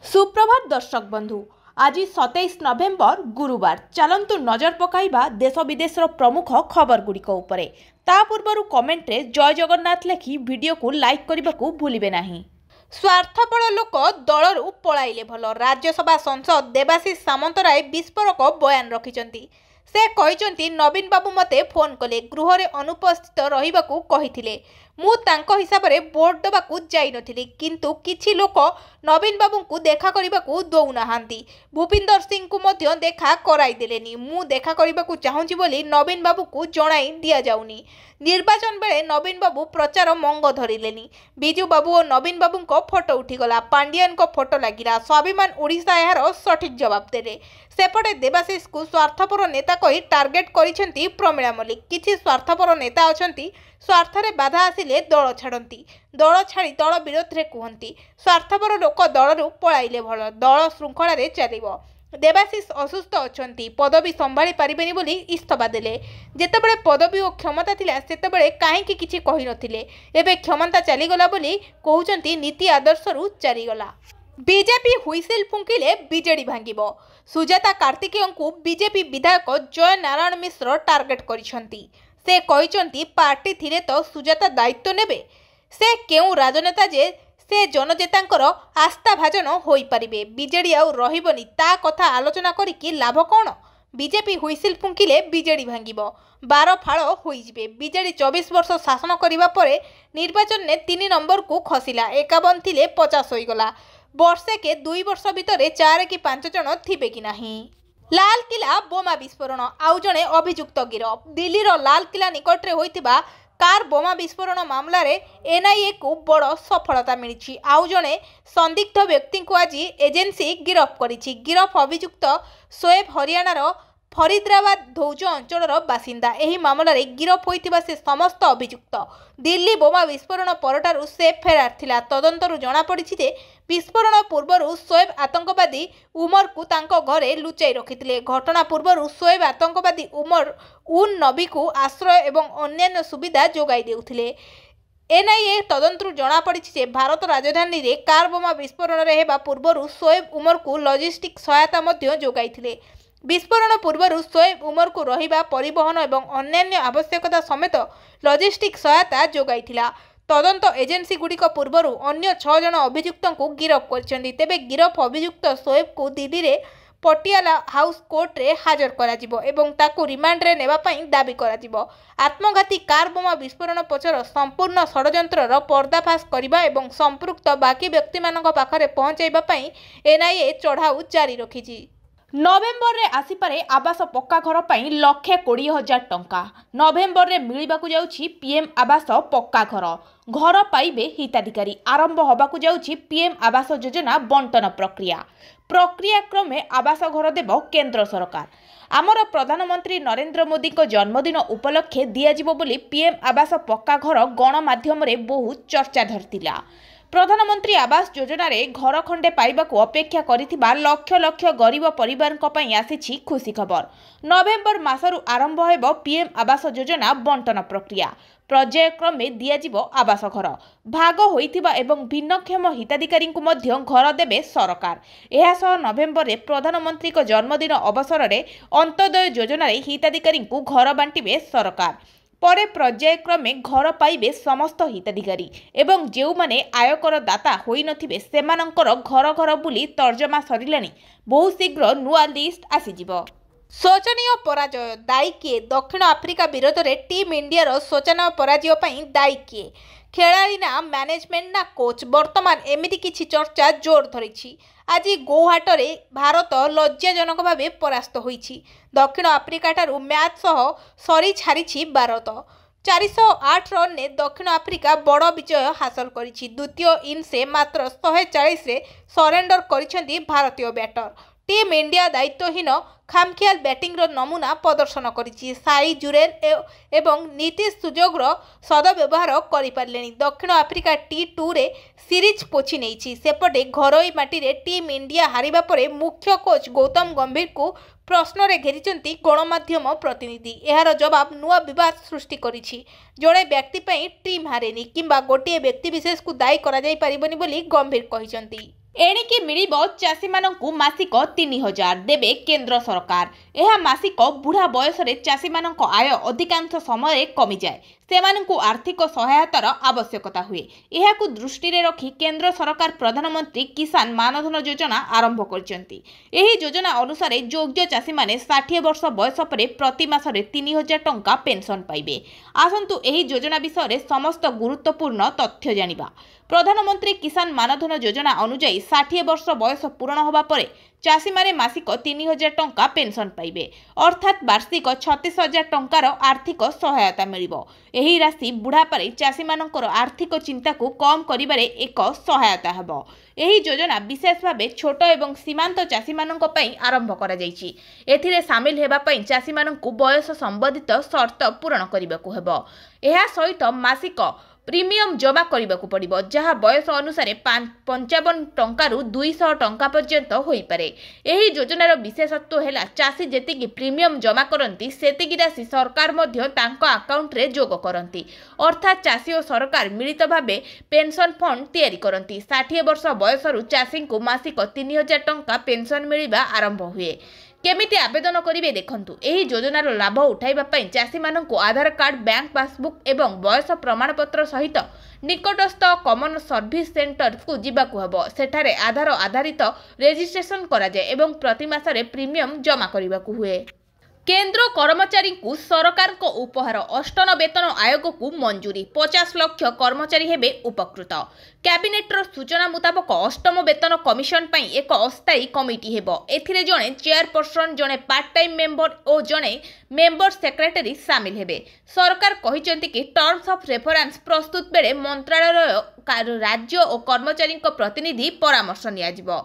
सुप्रभात दर्शक बंधु। आज 27 नवेम्बर गुरुवार। चलंतु नजर पकाइबा देश विदेश प्रमुख खबर गुड़िक उपरे। ता पूर्व कमेंट रे जय जगन्नाथ लिखि वीडियो को लाइक करने को भूलिबे नाही। स्वार्थपर लोक दलरू पलाइले भल। राज्यसभा सांसद देवाशीष सामंतराय विस्फोरक बयान रखिचंती। से कहिचंती नवीन बाबू मते फोन कले, गृह रे अनुपस्थित रहिबाकू कहिथिले। मु तांको हिसाब रे वोट दबाकू जाई नथिली, किंतु किछि लोक नवीन बाबू को देखा करबाकू दउ नाहांती। भूपिंदर सिंह को मध्य देखा कराई देलेनी। मु देखा करबाकू चाहूची बोली नवीन बाबू को जणाई दिया जाउनी। निर्वाचन बेले नवीन बाबू प्रचार मंग धरिलेनी। बिजू बाबू और नवीन बाबू को फोटो उठीगला, पांडियन को फोटो लगिला। स्वाभिमान ओडिशा यार सठिक जवाब देले। सेपटे देवाशीष को स्वार्थपर नेता कही टार्गेट करिसेंती प्रमिला मल्लिक। किछि स्वार्थपर नेता अछंती, स्वार्थरे बाधा आसिले दल छाड़ती, दल छाड़ी दल विरोध में कहती। स्वार्थपर लोक दलरू पलाइले भल, दल श्रृंखला चलिबो। देवाशीष असुस्थ अछंती, पदवी संभाली पारिबेनी बोली इस्तफा देले। जेतेबेले पदवी और क्षमता थिला सेतेबेले काहेकि किछि कहि नथिले। एबे क्षमता चलीगला बोली कहउचंती, नीति आदर्शरू चलीगला। बीजेपी हुइसिल फुंकिले बीजेडी भांगिबो। सुजाता कार्तिकेय को बीजेपी विधायक जय नारायण मिश्र टार्गेट करिसंती। से कहिसंती पार्टी थिले तो सुजाता दायित्व नेबे। से केउ राजनेता जे से जनजेतांकर आस्था भाजन होई परिबे। बीजेडी आउ रहिबनी ता कथा आलोचना करिकि लाभ कोन। बीजेपी हुइसिल फुंकिले बीजेडी भांगिबो, 12 फाड़ होई जिबे। बीजेडी 24 वर्ष शासन करिबा परे निर्वाचन ने 3 नंबर को खसिला। 51 थिले 50 होई गला। वर्षे के 2 वर्ष भितरे 4 कि 5 जन थिबे कि नाही। लाल किला बोमा विस्फोरण, आउ जणे अभियुक्त गिरफ। दिल्लीर लाल किला निकटरे होइतिबा कार बोमा विस्फोरण मामला रे एनआईए को बड़ सफलता मिली। आउ जणे संदिग्ध व्यक्ति को आज एजेंसी गिरफ करिछि। गिरफ अभियुक्त शोएब हरियाणार फरीदाबाद धौज अंचल बासिंदा। एही मामला रे गिरफ होइतिबा से समस्त अभियुक्त दिल्ली बोमा विस्फोरण परठारु से फेरार थिला। तदंतरु जना पड़िछि जे विस्फोरण पूर्वरु शोएब आतंकवादी उमर को तांको घरे लुचाई रखिथिले। घटना पूर्वरु शोएब आतंकवादी उमर उन नबी को आश्रय एवं अन्यान्य सुविधा जोगाई देउथिले। एनआईए तदंतरु जना पड़िछि जे भारत राजधानी रे कार बोमा विस्फोरण रे हेबा पूर्वरु शोएब उमर को लॉजिस्टिक सहायता मध्य जोगाइथिले। विस्फोरण पूर्वरु शोएब उमर को रहिबा, परिवहन एवं अन्यान्य आवश्यकता समेत लॉजिस्टिक सहायता जोगाइथिला। तदंत एजेंसी गुड़िक पूर्वरु अन्य 6 जन अभियुक्त को गिरफ करछन्ती। तेबे गिरफ अभियुक्त शोएब को दिल्ली रे पटियाला हाउस कोर्ट रे हाजर करा जिवो एवं ताकू रिमांड रे नेबा पई दाबी करा जिवो। आत्मघाती कार बोमा विस्फोरण पछर संपूर्ण षडयंत्रर पर्दाफाश करिबा एवं संपृक्त बाकी व्यक्ति मानक पाखरे पहुंचाइबा पई एनआईए चढ़ाऊ जारी रखिछि। नवेम्बर रे आसीपारे आवास पक्का घर पाई 1,20,000 टंका। नवेम्बर रे मिलिबाकू जाउछि पीएम आवास पक्का घर। घर पाइबे हिताधिकारी। आरंभ होबाकू जाउछि पीएम आवास योजना बंटन प्रक्रिया क्रमे आवास घर देव केंद्र सरकार। आमर प्रधानमंत्री नरेंद्र मोदी को जन्मदिन उपलक्षे दियाजिबो बोली पीएम आवास पक्का घर गणमाध्यम रे बहुत चर्चा धरतिला। प्रधानमंत्री आवास योजना रे घर खंडे पाइबाकू अपेक्षा करिथिबा लक्ष लक्ष गरीब परिवारक पई आसीछि खुशी खबर। नवेम्बर मासरु आरंभ हेबो पीएम आवास योजना बंटन प्रक्रिया। पर्यायक्रमे दियाजिबो आवास घर। भाग होइथिबा एवं भिन्नक्षम हिताधिकारी को मध्य घर देबे सरकार। एहासह नवेम्बर रे प्रधानमंत्री को जन्मदिन अवसर रे अंत्योदय योजना रे हिताधिकारी को घर बांटिबे सरकार। परे पर्यायक्रमे घर पाइबे समस्त हिताधिकारी एवं जो माने आयकर दाता होई नथिबे सेमानंकर घर घर बुली तर्जमा सरिलानी। बहु शीघ्र नुआ लिस्ट आसीजिबो। शोचनीय पराजय दायी किए? दक्षिण आफ्रिका विरोध में टीम इंडिया शोचनीय पराजय पई दायी किए? खेलाड़ी ना मैनेजमेंट ना कोच? वर्तमान एमिति किछि चर्चा जोर धरिछि। आज गौहाटी भारत लज्जाजनक भावे परास्त होइछि। दक्षिण आफ्रिका ठारू मैच सह सरी छारिछि भारत। 408 रन ने दक्षिण आफ्रिका बड़ विजय हासिल करिछि। द्वितीय इनिंग्स मात्र 140 रे सरेंडर करिसेंती भारतीय बैटर। टीम इंडिया दायित्वहीन खामखियाल बैटिंग नमूना प्रदर्शन करिछि। साई जुरेन एवं नीतीश सुजोगर सदव्यवहार करिपारलेनी। दक्षिण आफ्रिका T2 रे सीरीज पोछि नेछि। सेपटे घरोई माटी रे टीम इंडिया हारिबा परे मुख्य कोच गौतम गंभीर को प्रश्न रे घेरिचंती गणमाध्यम प्रतिनिधि। एहार जवाब नुआ विवाद सृष्टि करिछि। जड़े व्यक्ति पई टीम हारेनी किंबा गोटे व्यक्ति विशेष को दायी करा जाई परिबनी बोली गंभीर कहिचंती। एणिकी मिलिबो चाषीमानंकु मासिक 3000 देबे केंद्र सरकार। यह मासिक बुढ़ा बयस चाषीमानंक आय अधिकांश समय कमी जाए, सेमानंकु आर्थिक सहायतार आवश्यकता हुए। एहाकु दृष्टि रे रखी केंद्र सरकार प्रधानमंत्री किसान मानधन योजना आरंभ करछंती। एही योजना अनुसार योग्य चाषी माने 60 वर्ष बयस परे प्रति मासरे 3000 टंका पेंशन पाइबे। आसंतु एही योजना विषय समस्त गुरुत्वपूर्ण तथ्य जानिबा। प्रधानमंत्री किसान मानधन योजना अनुଯାयी 60 वर्ष बयस पूर्ण होबा परे चाषी माने मासिक 3000 टंका पेंशन पाइबे, अर्थात वार्षिक 36,000 टंकार आर्थिक सहायता मिलिबो। एही राशि बुढ़ापारे चाषी मानकर आर्थिक चिंता को कम करिबारे एक सहायता हेबो। एही योजना विशेष भावे छोट एवं सीमांत चाषी मानक पई आरंभ करा जायछि। एथिरे शामिल हेबा पई चाषी मानकु बयस संबंधित शर्त पूर्ण करिबाकू हेबो। एहा सहित मासिक प्रीमियम जमा करने पड़ो, जहाँ बयस अनुसार 55 टंकारु 200 टंका पर्यंत होई पारे। एही योजनार विशेषत्व है चाषी जेतिकी प्रीमियम जमा करती सेतिकी राशि सरकार मध्य तांको अकाउंट रे जोग करती, अर्थात चाषी और सरकार मिलित भावे पेंशन फंड तैयारी करती। 60 वर्ष बयसरु चाषी को मासिक 3000 टंका पेंशन मिलिबा आरंभ हुए। केमिति आवेदन करिवे देखंतु। एही योजनार लाभ उठाइबा पई चाषी माननकु आधार कार्ड, बैंक पासबुक एवं बयस प्रमाणपत्र सहित निकटस्थ कॉमन सर्विस सेंटर को जिबाकु हबो। सेठारे आधार आधारित रेजिस्ट्रेशन करा जाय एवं प्रति मासरे प्रीमियम जमा करिबाकु हुए। केंद्र कर्मचारी को सरकार को उपहार 8 वेतन आयोग को मंजूरी, 50 लाख कर्मचारी हेबे उपकृत। कैबिनेटर सूचना मुताबक 8 वेतन कमिशन पई एक अस्थायी कमिटी हेबो। एथिरे जणे चेयरपर्सन, जणे पार्ट टाइम मेंबर और जणे मेंबर सेक्रेटरी शामिल हेबे। सरकार कहिसंती कि टर्म्स ऑफ रेफरेंस प्रस्तुत बेले मंत्रालय राज्य और कर्मचारी प्रतिनिधि परामर्श नियाजिबो।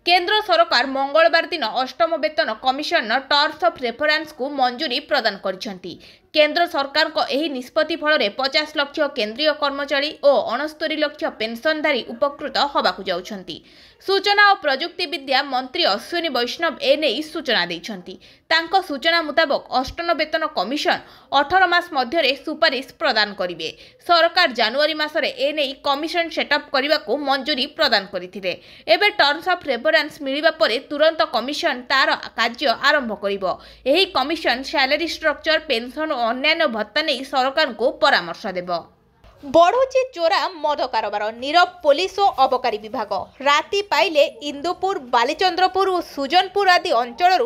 केंद्र सरकार मंगलवार दिन 8 वेतन कमिशन टर्म्स ऑफ रेफरेंस को मंजूरी प्रदान करिसेंती। केंद्र सरकार को एही निष्पत्ति फल 50 लाख केंद्रीय कर्मचारी और 69 लाख पेंशनधारी उपकृत होबाकु जाउछंती। सूचना और प्रजुक्ति विद्या मंत्री अश्विनी वैष्णव एने सूचना देइछंती। तांको सूचना मुताबक 8 वेतन कमिशन 18 मास मध्य सुपारिश प्रदान करिवे। सरकार जनवरी मासरे एने कमिशन सेटअप करने मंजूरी प्रदान करथिले। एबे टर्म्स ऑफ रेफरेंस मिलिबा परे तुरंत कमिशन तार कार्य आरंभ करिवो। एही कमिशन सैलरी स्ट्रक्चर, पेंशन और अन्य भत्ता नहीं सरकार को परामर्श देबो। बढ़ुची चोरा मद कारोबार, नीरव पुलिस और अबकारी विभाग। राति पाइले इंदुपुर, बालीचंद्रपुर और सुजनपुर आदि अंचल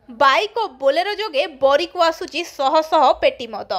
बाइक और बोलेरो जोगे बरी को आसुची शह शह पेटी मद।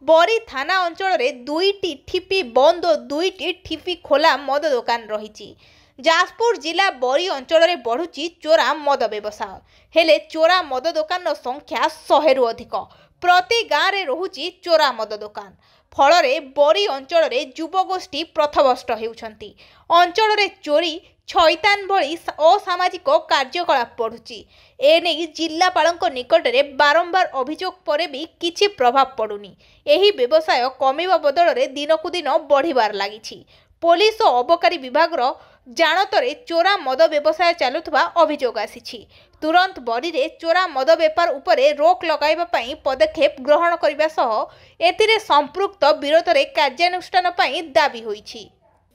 बरी थाना अंचल में 2टी ठिपी बंद और 2टी ठिपी खोला मद दुकान रही। जाजपुर जिला बरी अंचल में बढ़ुची चोरा मद व्यवसाय, हेले चोरा मद दुकान संख्या 100 रु अधिक। प्रति गाँव में रहुची चोरा मद दुकान। फलरे बरी अंचल में युवगोष्ठी प्रथभष्ट होउछंती। अंचल में चोरी, छैतान भली असामाजिक कार्यकलाप बढ़ुची। एने जिलापालक निकट में बारंबार अभियोग पर भी किछि प्रभाव पड़ुनी। एही व्यवसाय कमिबा बदल में दिनकु दिन बढ़िबार लागिछि। पुलिस और अबकारी विभाग जानतरे चोरा मद व्यवसाय चलुवा अभियोग आसी। तुरंत बरी रे चोरा मद बेपार उपरे रोक लगाइबा पई पदक्षेप ग्रहण करिबा सह एतिरे संपृक्त विरोध रे कार्यानुष्ठान पई दाबी होईछि।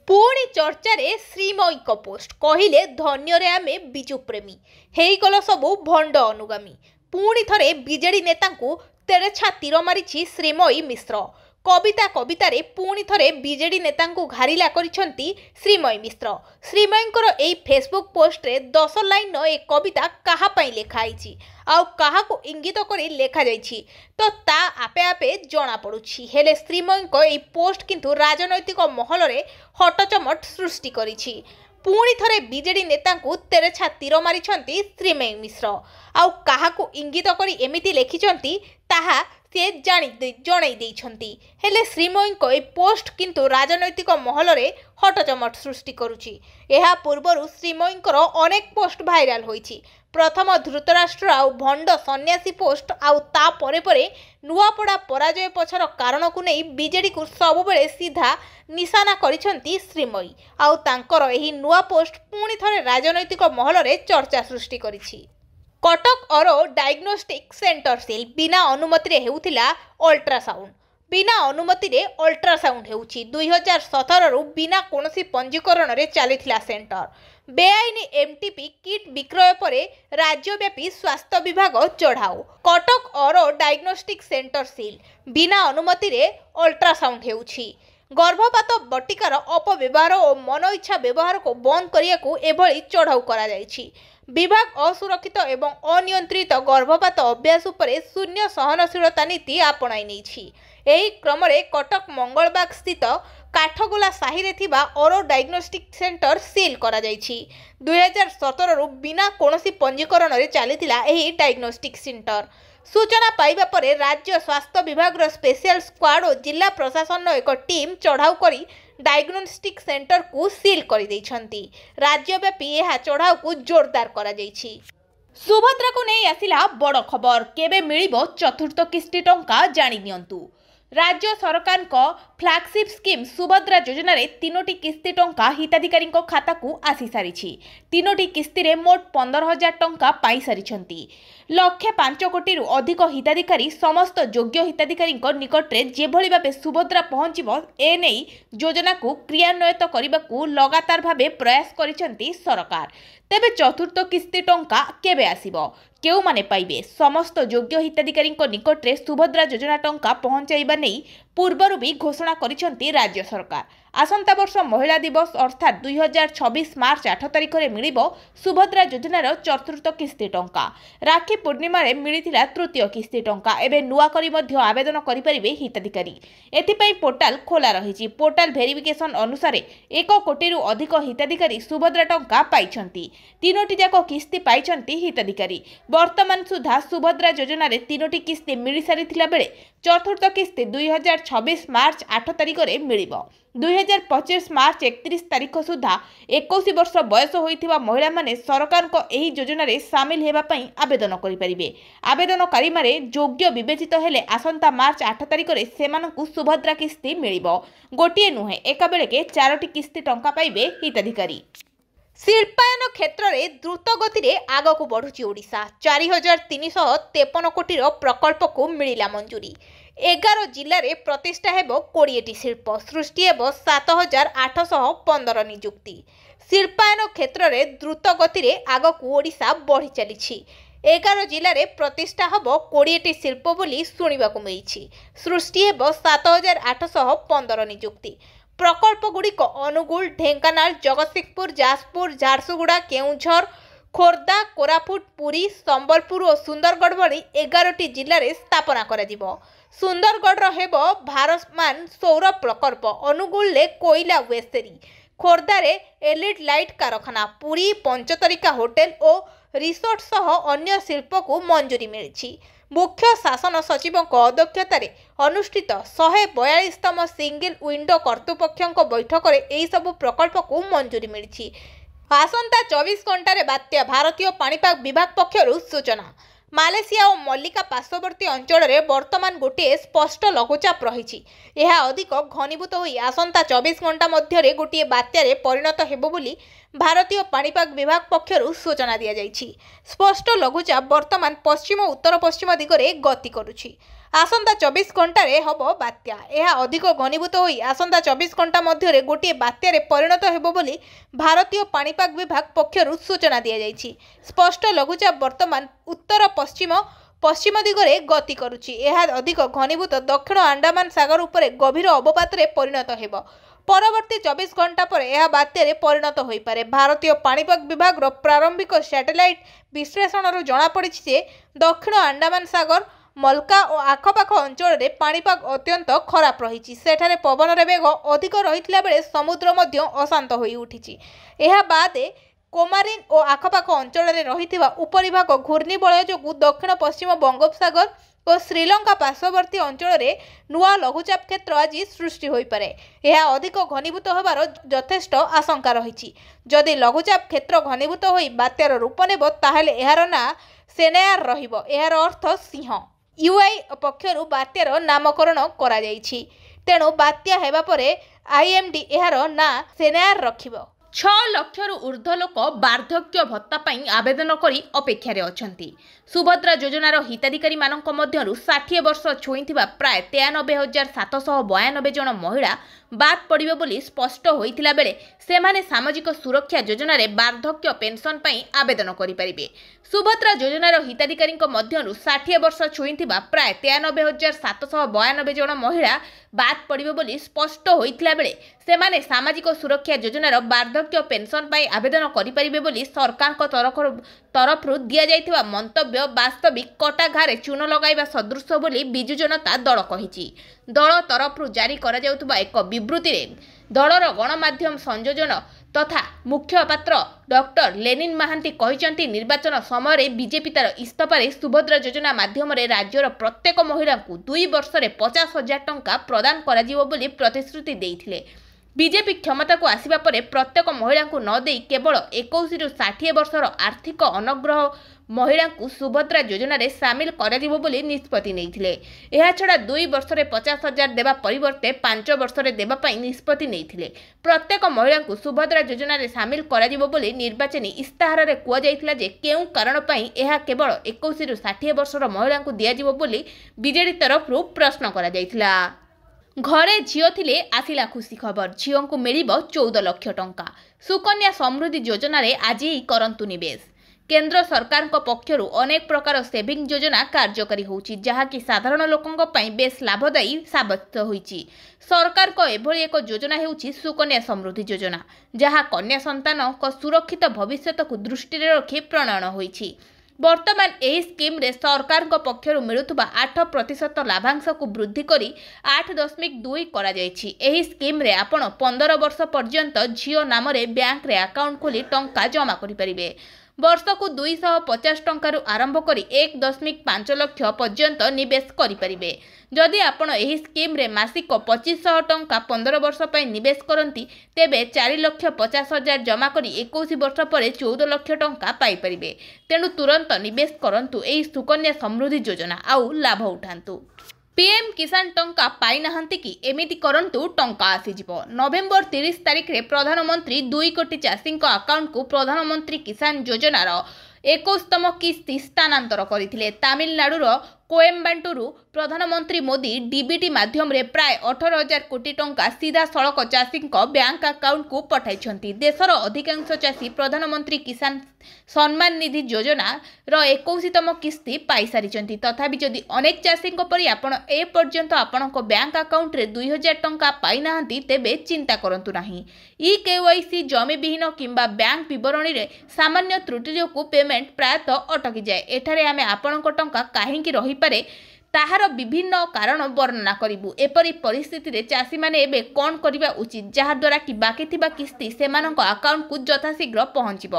पुणी चर्चा रे श्रीमयी को पोस्ट कहिले धन्य रे आमे बिजु प्रेमी हेइगल सबु भंड अनुगामी। पुणी थरे बीजेडी नेता को तेरेछा तीर मारिछि श्रीमयी मिश्र। कविता कवितारे पुणी थरे बीजेडी नेता को घारिला करिसंती श्रीमयी मिश्र। श्रीमयींकर एई फेसबुक पोस्ट रे 10 लाइन एक कविता कहा पई लेखा आइछि आउ कहा को इंगित करी लेखा जाइछि तो ता आपे आपे जना पड़ुछि। हेले श्रीमयींको एई पोस्ट किंतु राजनैतिक महल रे हटचमट सृष्टि करिछि। पुणी थरे बीजेडी नेता को तेरेछा तीर मारिसंती श्रीमयी मिश्र आउ कहा को इंगित करी एमिति लेखिसंती ताहा से जणाई देइछंती। हेले श्रीमयींको ए पोस्ट किंतु राजनैतिक महल रे हटचमट सृष्टि करुछि। एहा पूर्वरु श्रीमयींकर अनेक पोस्ट भाइराल होइछि। प्रथम धृतराष्ट्र आउ भंड सन्यासी पोस्ट आउ ता परे परे नुआपड़ा पराजय पछर कारण को नहीं बीजेडी को सबुबेले सीधा निशाना करिसंती श्रीमयी आउ तांकर एही नुआ पोस्ट पुणी थरे राजनैतिक महल रे चर्चा सृष्टि करिछि। कटक अरो डायग्नोस्टिक सेंटर सेल बिना अनुमति रे हेउथिला अल्ट्रासाउंड। बिना अनुमति रे अल्ट्रासाउंड हेउछि। 2017 रु बिना कोनोसी पंजीकरण रे चलिथिला सेंटर। बेआईन एमटीपी किट विक्रय पर राज्यव्यापी स्वास्थ्य विभाग चढ़ाऊ। कटक अरो डायग्नोस्टिक सेंटर सील। बिना अनुमति रे अल्ट्रासाउंड हेउछि। गर्भपात बटिकार अपव्यवहार और मन इच्छा व्यवहार को बंद करिया को एभली चढ़ाऊ करा जायछि। विभाग असुरक्षित एवं अनियंत्रित गर्भपात अभ्यास उपरे शून्य सहनशीलता नीति आपणाई नेछि। एही क्रम रे कटक मंगलबाग स्थित काठगोला साही रे थिबा अरो डायग्नोस्टिक सेंटर सील करा जायछि। 2017 रु बिना कोनोसी पंजीकरण रे चलीथिला एही डायग्नोस्टिक सेंटर। सूचना पाइबा परे राज्य स्वास्थ्य विभाग रो स्पेशल स्क्वाड और जिला प्रशासन एक टीम चढ़ाऊ करी डायग्नोस्टिक सेंटर को सील कर दैछंती। राज्यव्यापी यह चढ़ाऊ को जोरदार करा जायछि। सुभद्रा को नहीं आसिला बड़ खबर। केबे मिलिबो चतुर्थ किस्ती टंका जानि नियंतु। राज्य सरकार को फ्लैगशिप स्कीम सुभद्रा योजना रे 3टी किस्ती टंका हिताधिकारी खाता को आसी सारी। 3टी किस्ती रे मोट 15,000 टंका पाई सारी। 1.5 कोटी रु अधिक हिताधिकारी समस्त योग्य हिताधिकारी निकट रे जेभली भाबे सुभद्रा पहुंचीबो ए नै योजना को क्रियान्वित करने को लगातार भाबे प्रयास करिसेंती सरकार। तेबे चतुर्थ किस्ती टंका केबे आसीबो, केउ माने पाइबे? समस्त योग्य हिताधिकारी निकट रे सुभद्रा योजना टंका पहुंचाइबा नै पूर्वरु भी घोषणा करिसेंती राज्य सरकार। आसंता वर्ष महिला दिवस अर्थात 2026 मार्च 8 तारिख रे मिलिबो सुभद्रा योजनार चतुर्थ किस्ती टंका। राखी पूर्णिमा रे मिलिथिला तृतीय किस्ती टंका। एबे नुआ करी मध्य आवेदन करि परिबे हिताधिकारी। एथिपई पोर्टाल खोला रहिछि। पोर्टाल वेरिफिकेशन अनुसार 1 कोटी रु अधिक हिताधिकारी सुभद्रा टंका पाइछंती। 3टी जाक किस्ती पाइछंती हिताधिकारी। वर्तमान सुधा सुभद्रा योजना रे 3टी किस्ती मिलि सारिथिला बेले चतुर्थ किस्ती 2026 मार्च 8 तारिख रे मिलिबो। 2025 मार्च 31 तारिख सुधा 21 वर्ष बयस होइथिबा महिला माने सरकार को एही योजना रे शामिल हेबा पई आवेदन करि परिबे। आवेदनकारी माने योग्य विवेचित हेले आसंता मार्च 8 तारिख रे सेमानकु सुभद्रा किस्ती मिलिबो। गोटिए नुहे एका बेले के 4टी किस्ती टंका पाइबे हिताधिकारी। शिल्पायन क्षेत्र में द्रुत गति रे आग को बढ़ुची ओडिशा। 4,353 कोटी प्रकल्प को मिला मंजूरी। 11 जिले में प्रतिष्ठा हेबो 20टी शिल्प। सृष्टि हेबो 7,815 नियुक्ति। शिल्पायन क्षेत्र में द्रुत गति रे आग को ओडिशा बढ़ी चली। 11 जिले में प्रतिष्ठा हेबो 20टी शिल्प बोली शुणिबाकु मिलिछि। सृष्टि हेबो 7,815 नियुक्ति। प्रकल्प गुड़िक अनुगुल, ढेंकानाल, जगतसिंहपुर, जाजपुर, झारसुगुड़ा, केउझर, खोर्धा, कोरापुट, पुरी, संबलपुर और सुंदरगढ़ भली 11टी जिले में स्थापना करा जिवो। सुंदरगढ़ हेबो भारतमान सौर प्रकल्प। अनुगुल ले कोयला वेस्टेरी। खोर्धा रे एलिड लाइट कारखाना। पुरी पंचतरिका होटेल और रिसोर्ट सह अन्य शिल्प को मंजूरी मिली। मुख्य शासन सचिव अध्यक्षतार अनुष्ठित 142तम सिंगल विंडो कर्तृपक्षों बैठक में यह सब प्रकल्प को मंजूरी मिली। आसंता 24 घंटे बात्या भारतीय पाणीपाग विभाग पक्षरु सूचना। मालेशिया और मल्लिका पार्श्ववर्ती अंचल में वर्तमान गोटे स्पष्ट लघुचाप रही। यह अधिक घनीभूत हो आसंता 24 घंटा मध्य गोटे बात्यारे परिणत हेबो बोली भारतीय पाणीपाग विभाग पक्षरु सूचना दिया जायछि। स्पष्ट लघुचाप वर्तमान पश्चिम उत्तर पश्चिम दिगरे गति करुछि। आसंता 24 घंटा रे हबो बात्या। यह अधिक घनीभूत हो आसंता 24 घंटा मध्य गोटे बात्यारे परिणत हेबो बोली भारतीय पाणीपाग विभाग पक्षरु सूचना दिया जायछि। स्पष्ट लघुचाप वर्तमान उत्तर पश्चिम पश्चिम दिगरे गति करुछि। यह अधिक घनीभूत दक्षिण अंडमान सागर उपरे गभीर अवपात रे परिणत हेबो। परवर्ती 24 घंटा पर यह बात्यारे परिणत होई पारे। भारतीय पाणीपाग विभाग रो प्रारंभिक सैटेलाइट विश्लेषण जना पड़िछि जे दक्षिण अंडमान सागर, मलका और आखपाख अंचल में पाणीपाग अत्यंत खराब रही। सेठारे पवन बेग अधिक रही बेले समुद्र मध्य अशांत होई उठिछि। यह बादे कोमारिन और आखपाख अंचल में रही उपरिभाग घूर्णिबलय जो दक्षिण पश्चिम बंगोपसागर और श्रीलंका पार्श्ववर्ती अंचल में नुआ लघुचाप क्षेत्र आज सृष्टि हो पारे। यह अधिक घनीभूत होबार यथेष्ट आशंका रही। जदि लघुचाप क्षेत्र घनीभूत हो बात्यार रूप नेब ताहेले एहार ना सेनायार रहिबो। एहार अर्थ सिंह। यूआई पक्षरु बात्यार नामकरण करा जायछि। तेणु बात्या हेबा परे आईएमडी एहार ना सेनायार रखिबो। 6 लाख रु ऊर्ध्व लोक वार्धक्य भत्ता पाई आवेदन करी अपेक्षारे अछंती। सुभद्रा योजनार हिताधिकारी मानक मध्यरु 60 वर्ष छुईथिबा प्राय 93,792 जन महिला ବାଦ୍ ପଡ଼ିବ ବୋଲି ସ୍ପଷ୍ଟ ହୋଇଥିଲା ବେଳେ ସେମାନେ ସାମାଜିକ ସୁରକ୍ଷା ଯୋଜନାରେ ବାର୍ଦ୍ଧକ୍ୟ ପେନ୍ସନ୍ ପାଇଁ ଆବେଦନ କରିପାରିବେ। ସୁଭଦ୍ରା ଯୋଜନାର ହିତାଧିକାରୀଙ୍କ ମଧ୍ୟରୁ 60 ବର୍ଷ ଛୁଇଁଥିବା ପ୍ରାୟ 93,792 ଜଣ ମହିଳା ବାଦ୍ ପଡ଼ିବ ବୋଲି ସ୍ପଷ୍ଟ ହୋଇଥିଲା ବେଳେ ସେମାନେ ସାମାଜିକ ସୁରକ୍ଷା ଯୋଜନାର ବାର୍ଦ୍ଧକ୍ୟ ପେନ୍ସନ୍ ପାଇଁ ଆବେଦନ କରିପାରିବେ ବୋଲି ସରକାରଙ୍କ ତରଫରୁ ଦିଆଯାଇଥିବା ମନ୍ତବ୍ୟ ବାସ୍ତବିକ କଟା ଘାରେ ଚୂନ ଲଗାଇବା ସଦୃଶ ବୋଲି ବିଜୁ ଜନତା ଦଳ କହିଛି। ଦଳ ତରଫରୁ ଜାରି କରାଯାଉଥିବା ଏକ ବିବୃତ୍ତିରେ ଦଳର ଗଣମାଧ୍ୟମ ସଂଯୋଜନ ତଥା ମୁଖପାତ୍ର ଡକ୍ଟର ଲେନିନ୍ ମହାନ୍ତି କହିଛନ୍ତି, ନିର୍ବାଚନ ସମୟରେ ବିଜେପି ତାର ଇସ୍ତଫାରେ ସୁଭଦ୍ରା ଯୋଜନା ମାଧ୍ୟମରେ ରାଜ୍ୟର ପ୍ରତ୍ୟେକ ମହିଳାଙ୍କୁ 2 ବର୍ଷରେ 50,000 ଟଙ୍କା ପ୍ରଦାନ କରାଯିବ ବୋଲି ପ୍ରତିଶ୍ରୁତି ଦେଇଥିଲେ। ବିଜେପି କ୍ଷମତାକୁ ଆସିବା ପରେ ପ୍ରତ୍ୟେକ ମହିଳାଙ୍କୁ ନ ଦେଇ କେବଳ 21ରୁ 60 ବର୍ଷର ଆର୍ଥିକ ଅନଗ୍ରହ ମହିଳାଙ୍କୁ ସୁଭଦ୍ରା ଯୋଜନାରେ ସାମିଲ କରାଯିବ ବୋଲି ନିଷ୍ପତ୍ତି ନେଇଥିଲେ। ଏହାଛଡ଼ା 2 ବର୍ଷରେ 50,000 ଦେବା ପରିବର୍ତ୍ତେ 5 ବର୍ଷରେ ଦେବା ପାଇଁ ନିଷ୍ପତ୍ତି ନେଇଥିଲେ। ପ୍ରତ୍ୟେକ ମହିଳାଙ୍କୁ ସୁଭଦ୍ରା ଯୋଜନାରେ ସାମିଲ କରାଯିବ ବୋଲି ନିର୍ବାଚନୀ ଇସ୍ତାହାରରେ କୁହାଯାଇଥିଲା ଯେ କେଉଁ କାରଣ ପାଇଁ ଏହା କେବଳ 21ରୁ 60 ବର୍ଷର ମହିଳାଙ୍କୁ ଦିଆଯିବ ବୋଲି ବିଜେଡି ତରଫରୁ ପ୍ରଶ୍ନ କରାଯାଇଥିଲା। ଘରେ ଝିଅ ଥିଲେ ଆସିଲା ଖୁସି ଖବର, ଝିଅଙ୍କୁ ମିଳିବ 14 ଲକ୍ଷ ଟଙ୍କା। ସୁକନ୍ୟା ସମୃଦ୍ଧି ଯୋଜନାରେ ଆଜି କରନ୍ତୁ ନିବେଶ। କେନ୍ଦ୍ର ସରକାରଙ୍କ ପକ୍ଷରୁ ଅନେକ ପ୍ରକାର ସେଭିଂ ଯୋଜନା କାର୍ଯ୍ୟକାରୀ ହେଉଛି, ଯାହାକି ସାଧାରଣ ଲୋକଙ୍କ ପାଇଁ ବେଶ ଲାଭଦାୟୀ ସାବ୍ୟସ୍ତ ହୋଇଛି। ସରକାରଙ୍କ ଏଭଳି ଏକ ଯୋଜନା ହେଉଛି ସୁକନ୍ୟା ସମୃଦ୍ଧି ଯୋଜନା, ଯାହା କନ୍ୟା ସନ୍ତାନଙ୍କ ସୁରକ୍ଷିତ ଭବିଷ୍ୟତକୁ ଦୃଷ୍ଟିରେ ରଖି ପ୍ରଣୟନ ହୋଇଛି। ବର୍ତ୍ତମାନ ଏହି ସ୍କିମ୍ରେ ସରକାରଙ୍କ ପକ୍ଷରୁ ମିଳୁଥିବା 8% ଲାଭାଂଶକୁ ବୃଦ୍ଧି କରି 8.2 କରାଯାଇଛି। ଏହି ସ୍କିମ୍ରେ ଆପଣ 15 ବର୍ଷ ପର୍ଯ୍ୟନ୍ତ ଝିଅ ନାମରେ ବ୍ୟାଙ୍କରେ ଆକାଉଣ୍ଟ ଖୋଲି ଟଙ୍କା ଜମା କରିପାରିବେ। ବର୍ଷକୁ 250 ଟଙ୍କାରୁ ଆରମ୍ଭ କରି 1.5 ଲକ୍ଷ ପର୍ଯ୍ୟନ୍ତ ନିବେଶ କରିପାରିବେ। ଯଦି ଆପଣ ଏହି ସ୍କିମ୍ରେ ମାସିକ 2500 ଟଙ୍କା 15 ବର୍ଷ ପାଇଁ ନିବେଶ କରନ୍ତି, ତେବେ 4,50,000 ଜମା କରି 21 ବର୍ଷ ପରେ 14 ଲକ୍ଷ ଟଙ୍କା ପାଇପାରିବେ। ତେଣୁ ତୁରନ୍ତ ନିବେଶ କରନ୍ତୁ ଏହି ସୁକନ୍ୟା ସମୃଦ୍ଧି ଯୋଜନା, ଆଉ ଲାଭ ଉଠାନ୍ତୁ। ପିଏମ୍ କିଷାନ ଟଙ୍କା ପାଇନାହାନ୍ତି କି? ଏମିତି କରନ୍ତୁ, ଟଙ୍କା ଆସିଯିବ। ନଭେମ୍ବର 30 ତାରିଖରେ ପ୍ରଧାନମନ୍ତ୍ରୀ 2 କୋଟି ଚାଷୀଙ୍କ ଆକାଉଣ୍ଟକୁ ପ୍ରଧାନମନ୍ତ୍ରୀ କିଷାନ ଯୋଜନାର 21ତମ କିସ୍ତି ସ୍ଥାନାନ୍ତର କରିଥିଲେ। ତାମିଲନାଡୁର କୋଏମ୍ବାଟୁରୁ ପ୍ରଧାନମନ୍ତ୍ରୀ ମୋଦି ଡିବିଟି ମାଧ୍ୟମରେ ପ୍ରାୟ 18,000 କୋଟି ଟଙ୍କା ସିଧାସଳଖ ଚାଷୀଙ୍କ ବ୍ୟାଙ୍କ ଆକାଉଣ୍ଟକୁ ପଠାଇଛନ୍ତି। ଦେଶର ଅଧିକାଂଶ ଚାଷୀ ପ୍ରଧାନମନ୍ତ୍ରୀ କିଷାନ ସମ୍ମାନ ନିଧି ଯୋଜନାର 21ତମ କିସ୍ତି ପାଇସାରିଛନ୍ତି। ତଥାପି ଯଦି ଅନେକ ଚାଷୀଙ୍କ ପରି ଆପଣ ଏପର୍ଯ୍ୟନ୍ତ ଆପଣଙ୍କ ବ୍ୟାଙ୍କ ଆକାଉଣ୍ଟରେ 2,000 ଟଙ୍କା ପାଇନାହାନ୍ତି, ତେବେ ଚିନ୍ତା କରନ୍ତୁ ନାହିଁ। ଇକେୱାଇସି ଜମିବିହୀନ କିମ୍ବା ବ୍ୟାଙ୍କ ବିବରଣୀରେ ସାମାନ୍ୟ ତ୍ରୁଟି ଯୋଗୁଁ ପେମେଣ୍ଟ ପ୍ରାୟତଃ ଅଟକିଯାଏ। ଏଠାରେ ଆମେ ଆପଣଙ୍କ ଟଙ୍କା କାହିଁକି ରହିପାରେ ତାହାର ବିଭିନ୍ନ କାରଣ ବର୍ଣ୍ଣନା କରିବୁ। ଏପରି ପରିସ୍ଥିତିରେ ଚାଷୀମାନେ ଏବେ କ'ଣ କରିବା ଉଚିତ, ଯାହାଦ୍ୱାରା କି ବାକି ଥିବା କିସ୍ତି ସେମାନଙ୍କ ଆକାଉଣ୍ଟକୁ ଯଥାଶୀଘ୍ର ପହଞ୍ଚିବ।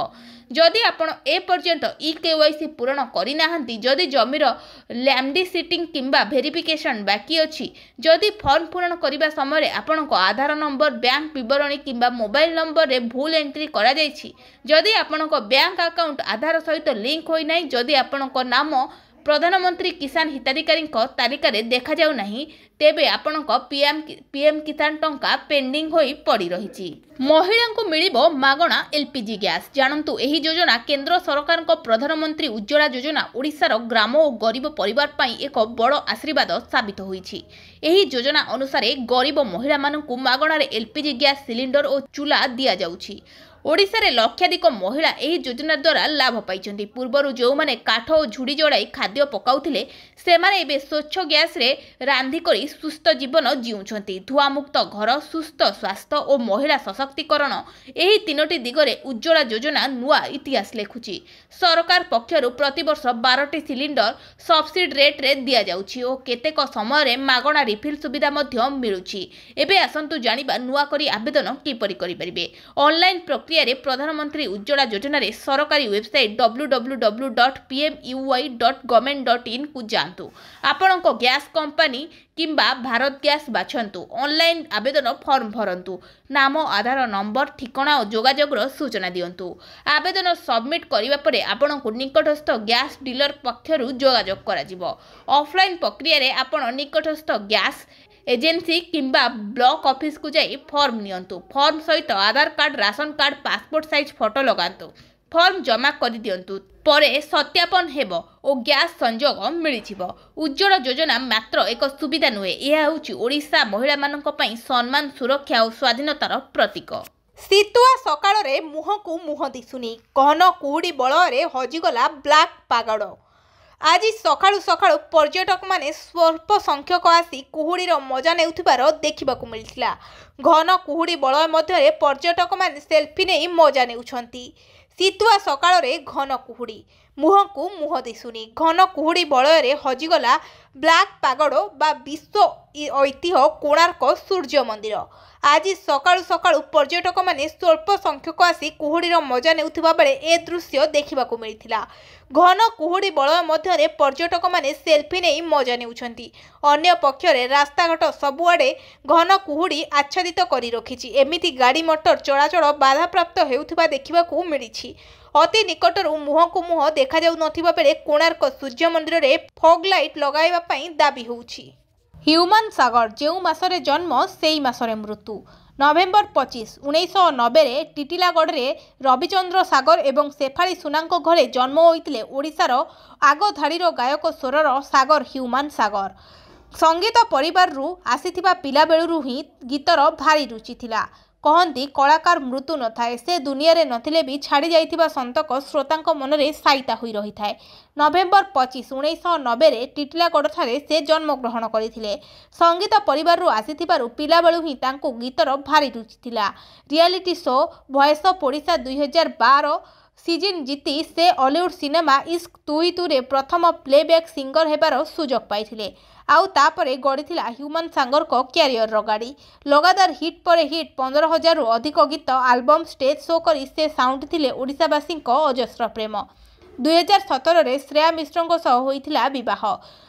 ଯଦି ଆପଣ ଏପର୍ଯ୍ୟନ୍ତ ଇକେୱାଇସି ପୂରଣ କରିନାହାନ୍ତି, ଯଦି ଜମିର ଲ୍ୟାଣ୍ଡ ସିଟିଂ କିମ୍ବା ଭେରିଫିକେସନ୍ ବାକି ଅଛି, ଯଦି ଫର୍ମ ପୂରଣ କରିବା ସମୟରେ ଆପଣଙ୍କ ଆଧାର ନମ୍ବର, ବ୍ୟାଙ୍କ ବିବରଣୀ କିମ୍ବା ମୋବାଇଲ ନମ୍ବରରେ ଭୁଲ ଏଣ୍ଟ୍ରି କରାଯାଇଛି, ଯଦି ଆପଣଙ୍କ ବ୍ୟାଙ୍କ ଆକାଉଣ୍ଟ ଆଧାର ସହିତ ଲିଙ୍କ ହୋଇନାହିଁ, ଯଦି ଆପଣଙ୍କ ନାମ ପ୍ରଧାନମନ୍ତ୍ରୀ କିଷାନ ହିତାଧିକାରୀଙ୍କ ତାଲିକାରେ ଦେଖାଯାଉ ନାହିଁ, ତେବେ ଆପଣଙ୍କ ପିଏମ୍ କିଷାନ ଟଙ୍କା ପେଣ୍ଡିଂ ହୋଇ ପଡ଼ି ରହିଛି। ମହିଳାଙ୍କୁ ମିଳିବ ମାଗଣା ଏଲ୍ପିଜି ଗ୍ୟାସ୍। ଜାଣନ୍ତୁ, ଏହି ଯୋଜନା କେନ୍ଦ୍ର ସରକାରଙ୍କ ପ୍ରଧାନମନ୍ତ୍ରୀ ଉଜ୍ଜ୍ୱଳା ଯୋଜନା ଓଡ଼ିଶାର ଗ୍ରାମ ଓ ଗରିବ ପରିବାର ପାଇଁ ଏକ ବଡ଼ ଆଶୀର୍ବାଦ ସାବିତ ହୋଇଛି। ଏହି ଯୋଜନା ଅନୁସାରେ ଗରିବ ମହିଳାମାନଙ୍କୁ ମାଗଣାରେ ଏଲ୍ପିଜି ଗ୍ୟାସ୍ ସିଲିଣ୍ଡର ଓ ଚୁଲା ଦିଆଯାଉଛି। ଓଡ଼ିଶାରେ ଲକ୍ଷାଧିକ ମହିଳା ଏହି ଯୋଜନା ଦ୍ୱାରା ଲାଭ ପାଇଛନ୍ତି। ପୂର୍ବରୁ ଯେଉଁମାନେ କାଠ ଓ ଝୁଡ଼ି ଜଳାଇ ଖାଦ୍ୟ ପକାଉଥିଲେ, ସେମାନେ ଏବେ ସ୍ୱଚ୍ଛ ଗ୍ୟାସ୍ରେ ରାନ୍ଧି କରି ସୁସ୍ଥ ଜୀବନ ଜିଉଛନ୍ତି। ଧୂଆଁମୁକ୍ତ ଘର, ସୁସ୍ଥ ସ୍ୱାସ୍ଥ୍ୟ ଓ ମହିଳା ସଶକ୍ତିକରଣ, ଏହି 3ଟି ଦିଗରେ ଉଜ୍ଜ୍ୱଳା ଯୋଜନା ନୂଆ ଇତିହାସ ଲେଖୁଛି। ସରକାର ପକ୍ଷରୁ ପ୍ରତିବର୍ଷ 12ଟି ସିଲିଣ୍ଡର ସବସିଡି ରେଟ୍ରେ ଦିଆଯାଉଛି ଓ କେତେକ ସମୟରେ ମାଗଣା ରିଫିଲ୍ ସୁବିଧା ମଧ୍ୟ ମିଳୁଛି। ଏବେ ଆସନ୍ତୁ ଜାଣିବା ନୂଆ କରି ଆବେଦନ କିପରି କରିପାରିବେ। ଅନଲାଇନ୍ ପ୍ରକ୍ରିୟାରେ ପ୍ରଧାନମନ୍ତ୍ରୀ ଉଜ୍ଜ୍ୱଳା ଯୋଜନାରେ ସରକାରୀ ୱେବସାଇଟ୍ www.pmui.government.in କୁ ଯାଆନ୍ତୁ। ଆପଣଙ୍କ ଗ୍ୟାସ୍ କମ୍ପାନୀ କିମ୍ବା ଭାରତ ଗ୍ୟାସ୍ ବାଛନ୍ତୁ। ଅନଲାଇନ୍ ଆବେଦନ ଫର୍ମ ଭରନ୍ତୁ। ନାମ, ଆଧାର ନମ୍ବର, ଠିକଣା ଓ ଯୋଗାଯୋଗର ସୂଚନା ଦିଅନ୍ତୁ। ଆବେଦନ ସବମିଟ୍ କରିବା ପରେ ଆପଣଙ୍କୁ ନିକଟସ୍ଥ ଗ୍ୟାସ୍ ଡିଲର ପକ୍ଷରୁ ଯୋଗାଯୋଗ କରାଯିବ। ଅଫଲାଇନ୍ ପ୍ରକ୍ରିୟାରେ ଆପଣ ନିକଟସ୍ଥ ଗ୍ୟାସ୍ ଏଜେନ୍ସି କିମ୍ବା ବ୍ଲକ ଅଫିସକୁ ଯାଇ ଫର୍ମ ନିଅନ୍ତୁ। ଫର୍ମ ସହିତ Aadhaar card, ration card, passport size photo ଲଗାନ୍ତୁ। फर्म जमा कर दियंतु परे सत्यापन हेबो और गैस संजोग मिलिजिवो। उज्ज्वल योजना मात्र एक सुविधा नुहे, यह होउछि ओडिशा महिला मानक पई सम्मान, सुरक्षा और स्वाधीनतार प्रतीक। शीतुआ सकाळ रे मुह को मुह दिसुनी, कहन कुहुड़ी बଳରେ हजिगला ब्लैक पागड़। आज सकाळु सकाळु पर्यटक माने स्वल्प संख्यक आसी कुहुड़ीर मजा नेउथिबार देखिबाकू मिलिथिला। घन कुहुड़ी बलय मध्यरे पर्यटक माने सेल्फी नै मजा नेउछंती। शीतुआ सकाळ रे घन कुहुड़ी, मुह को मुह दिसुनी, घन कुहुड़ी बलय हजिगला ब्लैक पागड़ बा विश्व ऐतिह्य कोणार्क सूर्य मंदिर। आज सकाळु सकाळु पर्यटक माने स्वल्प संख्यक आसी कुहुड़ीर मजा नेउथिबा बेले ए दृश्य देखिबाकू मिलिथिला। घन कुहुड़ी बलय मध्यरे पर्यटक माने सेल्फी नै मजा नेउछंती। अन्य पक्षरे रास्ताघाट सबुआडे घन कुहुड़ी आच्छादित करी रखिछि। एमिति गाड़ी मोटर चलाचल बाधाप्राप्त हेउथिबा देखिबाकू मिलिछि। अति निकटरू मुह को मुह देखा जाउ नथिबा बेले कोणार्क सूर्य मंदिर रे फॉग लाइट लगाइबा पई दाबी होउछि। ह्यूमान सागर जेउ मासरे जन्म सेई मासरे मृत्यु। नवेम्बर 25, 1990 रे टिटिलागढ़ रे रविचंद्र सागर एवं शेफाली सुनांको घरे जन्म होइतिले ओडिशार आगधाड़ीर गायक स्वरर सागर ह्यूमान सागर। संगीत परिवार रु आसीथिबा पिला बेलुरु ही गीतर भारी रुचि थिला। कहती कलाकार मृत्यु न थाए, से दुनिया रे नथिले भी छाड़ी जाइथिबा संतक श्रोतांक मनरे साइता होई रही थाए। नवेम्बर 25, 1990 रे टिटिलागढ़ ठारे से जन्म ग्रहण करथिले। संगीत परिवार रु आसीथिबारु पिला बेलु ही तांको गीतर भारी रुचि थिला। Reality show voice of Odisha 2012 season जीति से हॉलीवुड सिनेमा इश्क तुई तुरे प्रथम प्लेबैक सिंगर हेबार सुजोग पाइथिले। आउ तापरे गढ़िथिला ह्यूमान सागर को क्यारियर गाड़ी। लगातार हिट पर हिट 15,000 रु अधिक गीत, आल्बम, स्टेज शो करी से साउंड थिले ओडिशावासी अजस्र प्रेम। 2017 रे श्रेया मिश्र सह होइथिला विवाह।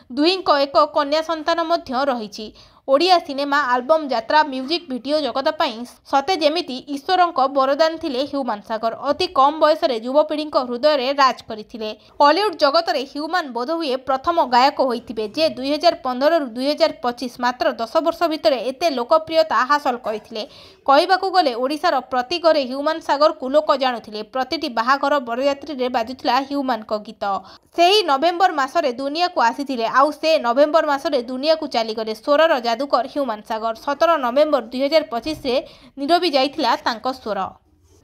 दुहींको एक कन्या संतान मध्य रहिछि। ओडिया सिनेमा, आल्बम, यात्रा, म्यूजिक वीडियो जगत पई सते जेमिति ईश्वरंको वरदान थिले ह्यूमान सागर। अति कम बयस रे युवपीढ़ी हृदय रे राज करथिले। हॉलीवुड जगत रे ह्यूमान बोधहुए प्रथम गायक होइथिबे जे 2015 रु 2025 मात्र 10 वर्ष भितर एते लोकप्रियता हासिल करथिले। कहबाकू गले ओडिशार प्रति घरे ह्यूमान सागर को लोक जानुथिले। प्रतिटी बाहाघर बरयात्री रे बाजुथिला ह्यूमान को गीत। सेही नवेम्बर मासरे दुनिया को आसीथिले, आउ से नवेम्बर मासरे दुनिया को चलीगले। स्वरर जादूकर ह्यूमान सागर 17 नवेम्बर 2025 रे निरबी जाइथिला तांको स्वर।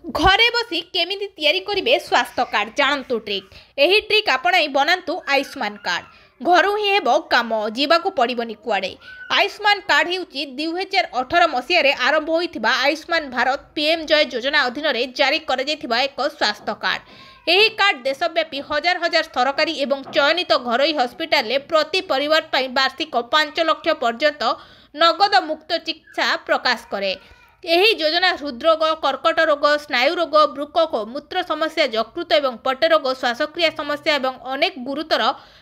घरे बसी केमिति तयारी करिवे स्वास्थ्य कार्ड जानतु ट्रिक। एही ट्रिक आपणाई बनांतु आयुष्मान कार्ड। घरु ही हेबो काम, जीवाकू पड़िबनी कुआडे। आयुष्मान कार्ड हेउची 2018 मसीह रे आरंभ होइथिबा आयुष्मान भारत पीएम जय योजना अधीन रे जारी कर जाइथिबा एक स्वास्थ्य कार्ड। एही कार्ड देशव्यापी हजार हजार सरकारी एवं चयनित घरोई हस्पिटाल रे प्रति परिवार पई वार्षिक 5 लाख पर्यंत नगद मुक्त चिकित्सा प्रकाश करे। एही योजना हृदरोग, कर्कट रोग, स्नायु रोग, वृक्क, मूत्र समस्या, यकृत एवं पट रोग, श्वासक्रिया समस्या एवं अनेक गुरुतर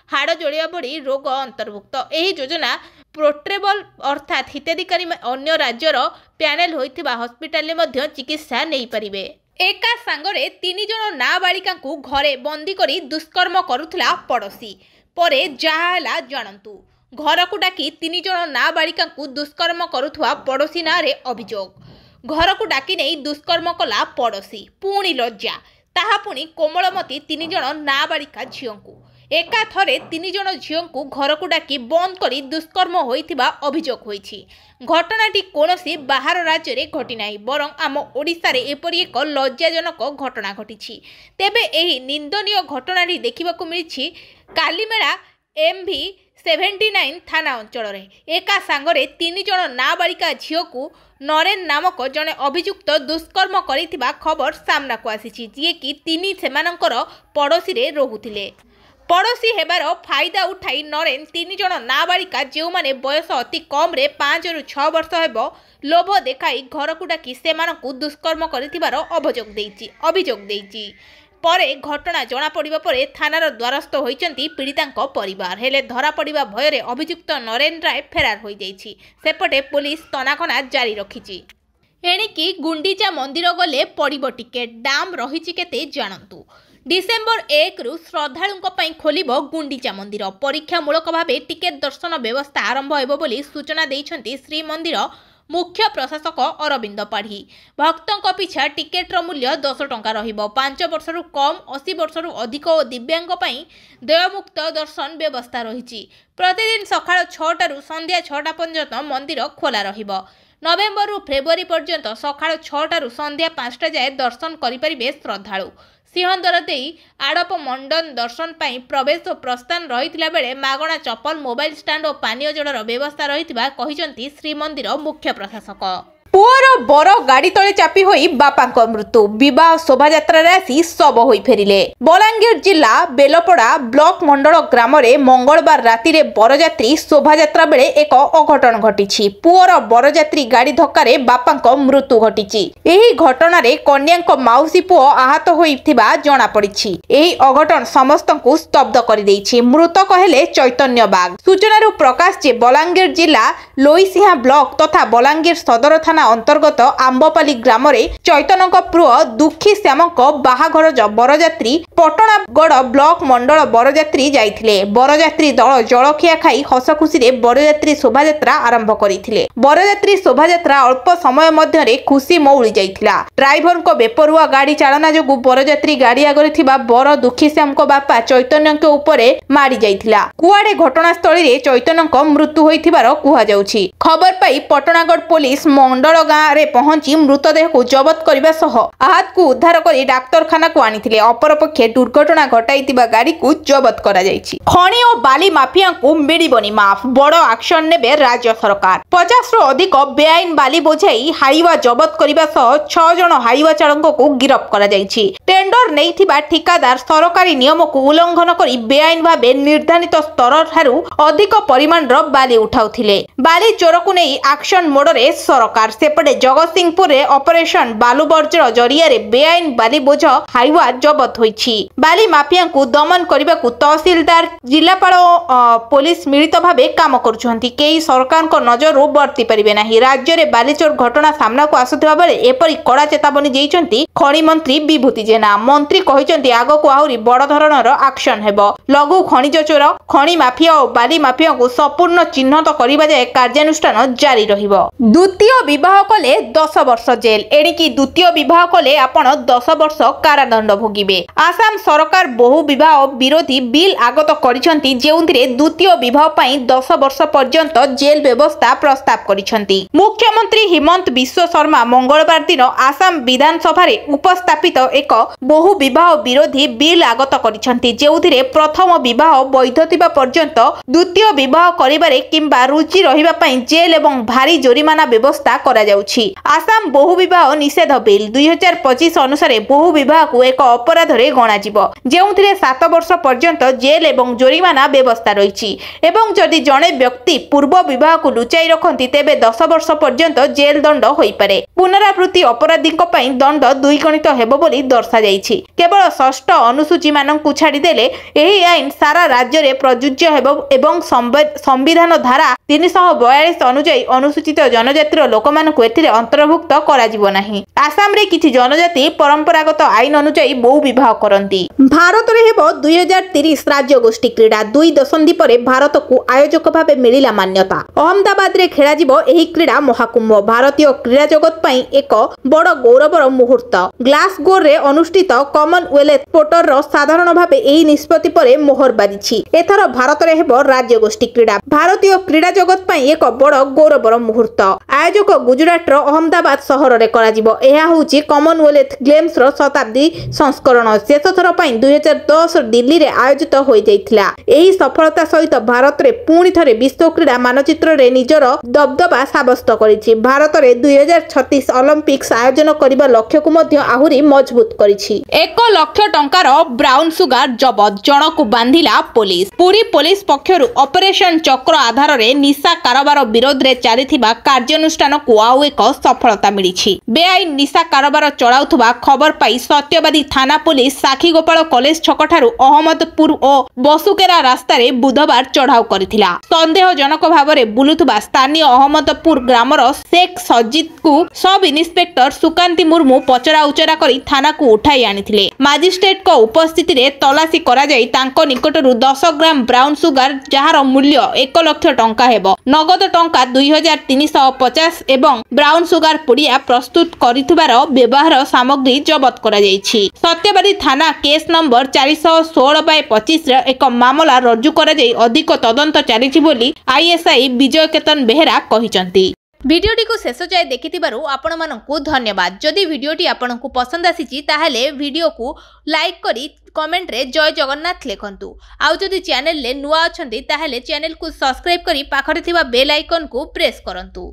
हाड़ जोड़िया भली रोग अंतर्भुक्त। एही योजना पोर्टेबल अर्थात हिताधिकारी अन्य राज्यर पैनल होइथिबा हस्पिटाल मध्ये चिकित्सा नहीं पारिबे। एका सांगरे 3 जण नाबालिका को घरे बंदी करी दुष्कर्म करुथला पड़ोसी। परे जाहला जानंतु। घर को डाकी 3 जण नाबालिका को दुष्कर्म करुथवा पड़ोसी नारे अभियोग। घर को डाकी नहीं दुष्कर्म कला पड़ोसी, पुणी लज्जा, ताहा पुणी कोमलमती 3 जण नाबालिका झियों को। एका थरे 3 जण झियों को घर को डाकी बंद करी दुष्कर्म होइथिबा अभियोग होइछि। घटनाटी कोनोसी बाहर राज्य रे घटी नाही, बरं आम ओडिसा रे एपरि एक लज्जाजनक घटना घटिछि। तेबे एही निंदनीय घटनाटी देखिबाकू मिलिछि कालीमेला MV 79 थाना अंचल रे। एका सांगरे 3 जण नाबालिका झियो को नरेन नामक जने अभियुक्त दुष्कर्म करिथिबा खबर सामना को आसीछि, जे कि 3 सेमानकर पड़ोसी रे रहुथिले। पड़ोसी हेबार फायदा उठाई नरेन 3 जण नाबालिका जो माने बयस अति कम रे 5 रु 6 वर्ष हेबो लोभ देखाई घर को डाकी सेमानकु दुष्कर्म करिथिबार अभियोग देइछि। परे घटना जना पड़िबा परे थानार द्वारस्थ होइचंती पीड़ितांको परिवार। हेले धरा पड़िबा भयरे अभियुक्त नरेन राय फेरार होई जाइछि। सेपटे पुलिस तनाखना जारी रखिछि। एणिकी गुंडीचा मंदिर गले पड़िबो टिकेट, दाम रहिछि केते जानंतु। डिसेम्बर 1 रु श्रद्धालुंको पई खोलिबो गुंडीचा मंदिर। परीक्षामूलक भावे टिकेट दर्शन व्यवस्था आरंभ हेबो बोली सूचना दैछंती श्रीमंदिर मुख्य प्रशासक अरविंद पाढ़ी। भक्तों पिछा टिकेट्र मूल्य 10 टंका रहिबो। 5 वर्षरू कम 80 वर्षरू अधिक और दिव्यांग पई देयमुक्त दर्शन व्यवस्था रही। प्रतिदिन सकाळ 6टारू संध्या 6टा पर्यंत मंदिर खोला रहिबो। नवेम्बर फेब्रुआरी पर्यंत सकाळ 6टारू संध्या 5टा जाए दर्शन करिपारिबे श्रद्धालु। सिंहद्वार देई आड़प मंडन दर्शन पाई प्रवेश और प्रस्थान रही बेले मागणा चप्पल मोबाइल स्टाण्ड और पानीय जलर व्यवस्था रही श्रीमंदिर मुख्य प्रशासक। पुअर बर गाड़ी तले चापी होई बापा मृत्यु। विवाह शोभायात्रा आसी शव होई फेरिले। बलांगीर जिला बेलपड़ा ब्लॉक मंडल ग्राम रे मंगलवार राति रे बरजात्री शोभायात्रा बेले एक अघटन घटी। पुअर बरजात्री गाड़ी धक्का बापा मृत्यु घटी। एही घटना रे कन्या माउसी पुओ आहत होइथिबा जणा पड़िछि। एही अघटन समस्त को स्तब्ध कर देइछि। मृतक हेले चैतन्य बाग। सूचना प्रकाश जे बलांगीर जिला लोईसिंहा ब्लॉक तथा बलांगीर सदर थाना अंतर्गत आंबपाली ग्राम रे चैतन्यक पुओ दुखी श्याम बाहाघर बरजात्री पटनागढ़ ब्लॉक मंडल बरजात्री जाइथिले। बरजात्री दल जलखिया खाई हसखुशी रे बरजात्री शोभायात्रा आरंभ करिथिले। बरजात्री शोभायात्रा अल्प समय मध्यरे खुशी मौली जाइथिला। ड्राइवर को बेपरुआ गाड़ी चालना जोगु बरजात्री गाड़ी आगरे थिबा बर दुखी श्याम बापा चैतन्य के उपरे मारी जाइथिला। कुआडे घटनास्थली रे चैतन्यक मृत्यु होइथिबार कुहा जाउछि। खबर पाई पटनागढ़ पुलिस मंडल गाँव रे पहुंची मृतदेह को जबत करने सह आहत को उद्धार कर डाक्तरखाना को आनिथिले। अपरपक्षे दुर्घटना घटाइतिबा गाड़ी को जबत करा जायछि। खणी और बाली माफिया को मिलिबनी माफ। बड़ एक्शन नेबे राज्य सरकार। 50 रु अधिक बेआईन बाली बोझाई हाईवा जबत करने सह 6 जन हाईवा चालक को गिरफ्त करा जायछि। टेंडर नैथिबा ठिकादार सरकारी नियम को उल्लंघन करी बेआईन भाबे निर्धारित स्तर ठारू अधिक परिमाण रो बाली उठाउथिले। बाली चोर को नै एक्शन मोड रे सरकार। सेपटे जगतसिंहपुर रे ऑपरेशन बालू बर्जर जरिया रे बेआईन बाली बोझ हाईवा जबत होइछि। बाली माफिया को दमन करने को तहसीलदार जिलापाल पुलिस मिलित भावे काम करुछंती। केही सरकार को नजर बर्ती परिबे नाही। राज्य रे बालीचोर घटना सामना को आसुथिबा बेले एपरि कड़ा चेतावनी देइछंती खणी मंत्री विभूति जेना। मंत्री कहिछंती आगो को आहुरी बड़ धरणर एक्शन हेबो। लघु खनिज चोर खणी माफिया और बाली माफिया को संपूर्ण चिन्हत करिबा जाय कार्यानुष्ठान जारी रहिबो। द्वितीय विवाह कले 10 वर्ष जेल। एणिकी द्वितीय विवाह कले आपण 10 वर्ष कारादंड भोगिबे। आसाम सरकार बहु विवाह विरोधी बिल आगत करिसंती जेउंतिरे द्वितीय विवाह पई 10 वर्ष पर्यंत जेल व्यवस्था प्रस्ताव करिसंती। मुख्यमंत्री हिमंत बिश्व शर्मा मंगलवार दिन आसाम विधानसभा रे उपस्थापित एक बहु विवाह विरोधी बिल आगत करिसंती जेउतिरे प्रथम विवाह वैध थिबा पर्यंत द्वितीय विवाह करिबारे किंबा रुचि रहिबा पई जेल एवं भारी जोरिमाना व्यवस्था करा जाउछि। आसाम बहु विवाह निषेध बिल 2025 अनुसार बहु विवाह को एक अपराध रे गणा जिवो जेउथिरे 7 वर्ष पर्यंत जेल एवं जोरिमाना व्यवस्था रहिछि एवं जदि जणे व्यक्ति पूर्व विवाह को लुचाई रखंती तेबे 10 वर्ष पर्यंत जेल दंड होई पारे। पुनरावृत्ति अपराधीक पई दंड द्विगुणित हेबो बोली दर्शा जाइछि। केवल षष्ठ अनुसूची माननकु छाडी देले एही आईन सारा राज्य रे प्रयुज्य हेबो एवं संविधान धारा 342 अनुसार अनुसूचित जनजातिर लोकमानकु एथिरे अंतर्भुक्त करा जिवो नाही। आसाम रे किछि जनजाति परंपरागत आईन अनुसार बहु विवाह करंती। भारत रे हेबो 2030 राज्य गोष्ठी क्रीडा। 2 दशंधि परे भारत को आयोजक भाबे मिलिला मान्यता। अहमदाबाद रे खेला जिवो एही क्रीडा महाकुंभ। भारतीय क्रीडा जगत पई एक बड़ गौरवर मुहूर्त। ग्लासगो रे अनुष्ठित कॉमनवेल्थ पोर्टर रो साधारण भाबे एही निष्पत्ति परे मोहर बाजिछि। एथर भारत रे हेबो राज्य गोष्ठी क्रीडा। भारतीय क्रीडा जगत पई एक बड़ गौरवर मुहूर्त। आयोजक गुजरात रो अहमदाबाद शहर रे करा जिवो। एहा होछि कॉमनवेल्थ गेम्स रो शताब्दी संस्करण। शेष थर पई 2010 दिल्ली रे आयोजित होई जाइथिला। एही सफलता सहित भारत रे पुणी थरे विश्व क्रीडा मानचित्र रे निजर दबदबा साब्यस्त करिछि। भारत रे 2036 ओलंपिक्स आयोजन करिबा लक्ष्य को मध्य आहुरी मजबूत करिछि। 1 लाख टंकार ब्राउन सुगार जबत जनकु बांधिला पुलिस। पुरी पुलिस पक्षरु ऑपरेशन चक्र आधार रे निशा कारोबार विरोध रे चालिथिबा कार्यानुष्ठान को आउ एक ଏକ ସଫଳତା ମିଳିଛି। ବେଆଇନ ନିଶା କାରବାର ଚଳାଉଥିବା ଖବର ପାଇ ସତ୍ୟବାଦୀ ଥାନା ପୁଲିସ ସାକ୍ଷୀଗୋପାଳ କଲେଜ ଛକଠାରୁ ଅହମ୍ମଦପୁର ଓ ବସୁକେରା ରାସ୍ତାରେ ବୁଧବାର ଚଢ଼ାଉ କରିଥିଲା। ସନ୍ଦେହଜନକ ଭାବରେ ବୁଲୁଥିବା ସ୍ଥାନୀୟ ଅହମ୍ମଦପୁର ଗ୍ରାମର ଶେଖ ସଜିଦକୁ ସବ୍ ଇନ୍ସପେକ୍ଟର ସୁକାନ୍ତି ମୁର୍ମୁ ପଚରା ଉଚରା କରି ଥାନାକୁ ଉଠାଇ ଆଣିଥିଲେ। ମାଜିଷ୍ଟ୍ରେଟଙ୍କ ଉପସ୍ଥିତିରେ ତଲାସି କରାଯାଇ ତାଙ୍କ ନିକଟରୁ 10 ଗ୍ରାମ ବ୍ରାଉନ ସୁଗାର ଯାହାର ମୂଲ୍ୟ 1 ଲକ୍ଷ ଟଙ୍କା ହେବ, ନଗଦ ଟଙ୍କା 2350 ଏବଂ ବ୍ରାଉନ ସୁଗାର ପୁଡ଼ିଆ ପ୍ରସ୍ତୁତ କରିଥିବାର ବ୍ୟବହାର ସାମଗ୍ରୀ ଜବତ କରାଯାଇଛି। ସତ୍ୟବାଦୀ ଥାନା କେସ୍ ନମ୍ବର 416/25ରେ ଏକ ମାମଲା ରୁଜୁ କରାଯାଇ ଅଧିକ ତଦନ୍ତ ଚାଲିଛି ବୋଲି ଆଇଏସ୍ଆଇ ବିଜୟ କେତନ ବେହେରା କହିଛନ୍ତି। ভিডিওটি शेष जाए देखि आपण मानकु धन्यवाद। जदि भिडियोटी आपनकु पसंद आसीची ताहेले भिडियो को लाइक करी कमेंट रे जय जगन्नाथ लिखंतु। आउ जदि चैनल ले नुआ अछंती ताहेले चैनल को सब्सक्राइब करी पाखरे थिबा बेल आइकन को प्रेस करंतु।